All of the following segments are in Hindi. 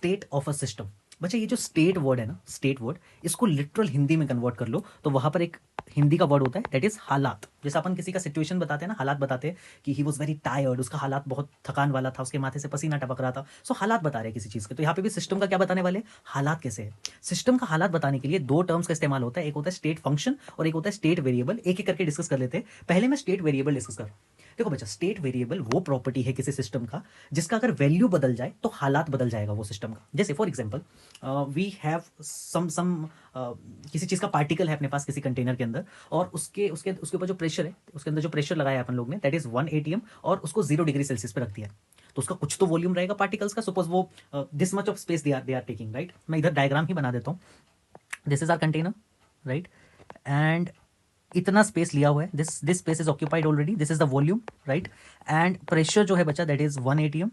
State of a system. बच्चा ये जो स्टेट वर्ड है ना, स्टेट वर्ड, इसको लिटरल हिंदी में कन्वर्ट कर लो तो वहां पर एक हिंदी का वर्ड होता है दैट इज हालात। जैसे अपन किसी का सिचुएशन बताते हैं ना, हालात बताते हैं कि ही वॉज वेरी टायर्ड, उसका हालात बहुत थकान वाला था, उसके माथे से पसीना टपक रहा था। सो हालात बता रहे हैं किसी चीज के। तो यहाँ पे भी सिस्टम का क्या बताने वाले, हालात कैसे है। सिस्टम का हालात बताने के लिए दो टर्म्स का इस्तेमाल होता है, एक होता है स्टेट फंक्शन और एक होता है स्टेट वेरिएबल। एक एक करके डिस्कस कर लेते हैं। पहले मैं स्टेट वेरिएबल डिस्कस कर। देखो बच्चा, स्टेट वेरिएबल वो प्रॉपर्टी है किसी सिस्टम का जिसका अगर वैल्यू बदल जाए तो हालात बदल जाएगा वो सिस्टम का। जैसे for example we have some किसी चीज का पार्टिकल है अपने पास किसी कंटेनर के अंदर, और उसके उसके उसके ऊपर जो प्रेशर है, उसके अंदर जो प्रेशर लगाया है अपन लोग ने दैट इज 1 atm, और उसको 0 डिग्री सेल्सियस पे रख दिया। तो उसका कुछ तो वॉल्यूम रहेगा पार्टिकल्स का। सपोज वो this much of space they are taking, right. मैं इधर डायग्राम ही बना देता हूँ। This is our container, right, and इतना स्पेस लिया हुआ है, this space is occupied already, this is the volume, right. And pressure जो है बच्चा that is 1 atm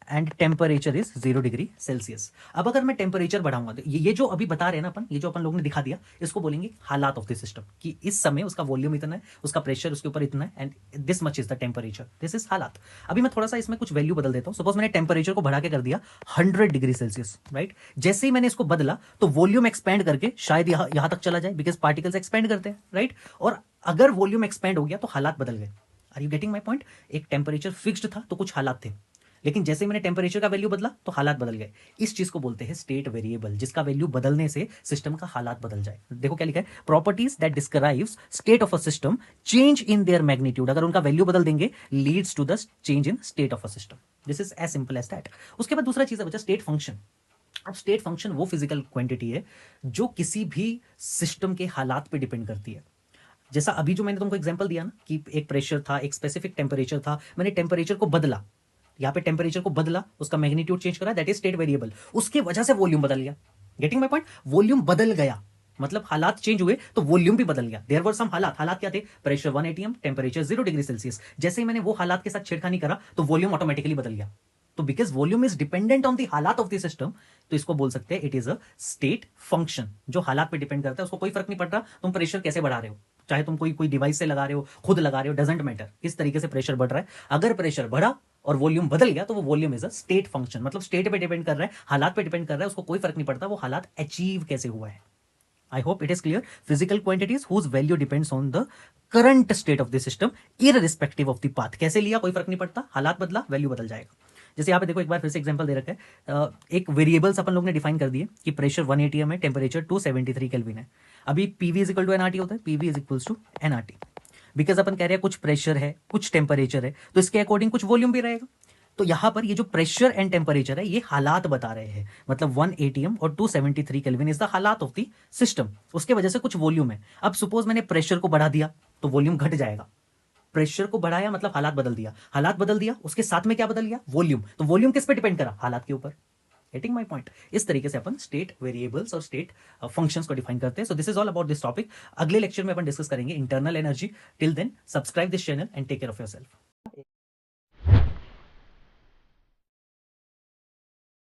and temperature is 0 degree Celsius. अब अगर मैं टेम्परेचर बढ़ाऊंगा तो ये जो अभी बता रहे हैं ना अपन, ये जो अपन लोगों ने दिखा दिया, इसको बोलेंगे हालात ऑफ द सिस्टम, कि इस समय उसका वॉल्यूम इतना है, उसका प्रेशर उसके ऊपर इतना है, and this much is the temperature, this is हालात। अभी मैं थोड़ा सा इसमें कुछ वैल्यू बदल देता हूं। सपोज मैंने टेम्परेचर को बढ़ा के कर दिया 100 डिग्री सेल्सियस, राइट। जैसे ही मैंने इसको बदला तो वॉल्यूम एक्सपेंड करके शायद यहां तक चला जाए, बिकॉज पार्टिकल्स एक्सपेंड करते हैं, राइट। और अगर वॉल्यूम एक्सपेंड हो गया तो हालात बदल गए। Are you getting my point. एक टेम्परेचर फिक्स्ड था तो कुछ हालात थे, लेकिन जैसे मैंने टेम्परेचर का वैल्यू बदला तो हालात बदल गए। इस चीज को बोलते हैं स्टेट वेरिएबल, जिसका वैल्यू बदलने से सिस्टम का हालात बदल जाए। देखो क्या लिखा है, properties that describes state of a system change in their magnitude. अगर उनका वैल्यू बदल देंगे leads to the change in state of a system. This is as simple as that. उसके बाद दूसरा चीज है बच्चा स्टेट फंक्शन। अब स्टेट फंक्शन वो फिजिकल क्वांटिटी है जो किसी भी सिस्टम के हालात पे डिपेंड करती है। जैसा अभी जो मैंने तुमको एग्जांपल दिया ना कि एक प्रेशर था, एक स्पेसिफिक टेम्परेचर था, मैंने टेम्परेचर को बदला, यहाँ पे टेम्परेचर को बदला, उसका मैग्नीट्यूड चेंज करा, दैट इज स्टेट वेरिएबल। उसकी वजह से वॉल्यूम बदल गया। Getting my point. वॉल्यूम बदल गया मतलब हालात चेंज हुए तो वॉल्यूम भी बदल गया। देयर वर सम हालात, हालात क्या थे, pressure 1 atm, temperature 0 degree Celsius. जैसे ही मैंने वो हालात के साथ छेड़खानी करा तो वॉल्यूम ऑटोमेटिकली बदल गया। तो because volume is dependent on the हालात ऑफ द सिस्टम, तो इसको बोल सकते हैं it is a state function, जो हालात पे डिपेंड करता है। उसको कोई फर्क नहीं पड़ता तुम प्रेशर कैसे बढ़ा रहे हो, चाहे तुम कोई कोई डिवाइस से लगा रहे हो, खुद लगा रहे हो, डजेंट मैटर किस तरीके से प्रेशर बढ़ रहा है। अगर प्रेशर बढ़ा और वॉल्यूम बदल गया तो वो volume is a state function, मतलब स्टेट पे डिपेंड कर रहा है, हालात पे डिपेंड कर रहा है, उसको कोई फर्क नहीं पड़ता वो हालात अचीव कैसे हुआ है। I hope it is clear. Physical quantities whose value depends on the current state of the system irrespective of the path. कैसे लिया कोई फर्क नहीं पड़ता, हालात बदला वैल्यू बदल जाएगा। जैसे यहाँ पे देखो एक बार फिर से एग्जांपल दे रखा है। एक वेरिएबल्स अपन लोग ने डिफाइन कर दिए कि प्रेशर 1 atm है, टेम्परेचर 273 केल्विन है। अभी PV is equal to NRT होता है, PV is equal to NRT. Because अपन कह रहे हैं कुछ प्रेशर है कुछ टेम्परेचर है तो इसके अकॉर्डिंग कुछ वॉल्यूम भी रहेगा। तो यहां पर ये जो प्रेशर एंड टेम्परेचर है ये हालात बता रहे हैं, मतलब 1 atm और 273 केल्विन इज द हालात ऑफ द सिस्टम। उसके वजह से कुछ वॉल्यूम है। अब सपोज मैंने प्रेशर को बढ़ा दिया तो वॉल्यूम घट जाएगा। प्रेशर को बढ़ाया मतलब हालात बदल दिया, हालात बदल दिया उसके साथ में क्या बदल गया, वॉल्यूम। तो वॉल्यूम किस पे डिपेंड करा, हालात के ऊपर। Getting my point. इस तरीके से अपन स्टेट वेरिएबल्स और स्टेट फंक्शंस को डिफाइन करते हैं। So this is all about this topic. अगले लेक्चर में अपन डिस्कस करेंगे internal energy. Till then subscribe this channel and take care of yourself.